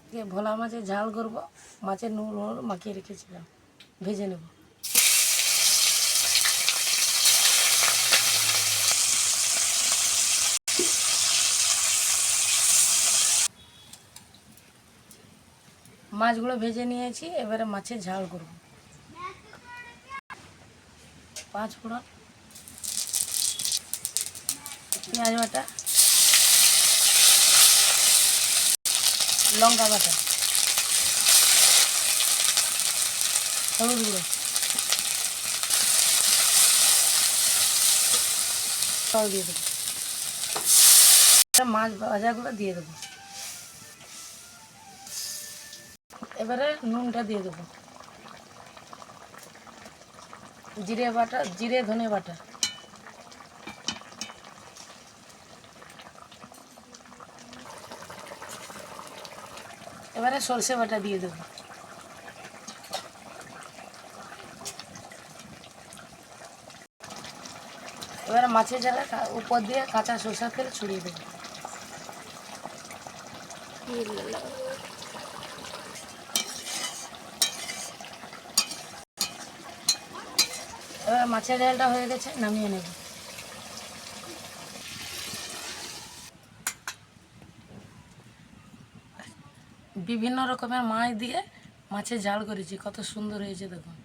দিয়ে ভোলা মাছের ঝাল করব। মাছের নুন হলুদ মাখিয়ে রেখেছিলাম, ভেজে নেব। মাছগুলো ভেজে নিয়েছি, এবারে মাছের ঝাল করব। 5 ফোড়ন, পেঁয়াজ বাটা, লঙ্কা বাটা, হলুদ গুঁড়ো, সব দিয়ে দেবো। মাছ ভাজাগুলো দিয়ে দেবো। এবারে নুনটা দিয়ে দেবো, জিরে বাটা, জিরে ধনে বাটা, এবারে সরষে বাটা দিয়ে দেবো। এবারে মাছের ঝালে উপর দিয়ে কাঁচা সরষের তেল ছড়িয়ে দেবো। এবার মাছের ঝালটা হয়ে গেছে, নামিয়ে নেব। বিভিন্ন রকমের মাছ দিয়ে মাছের ঝাল করেছি, কত সুন্দর হয়েছে দেখুন।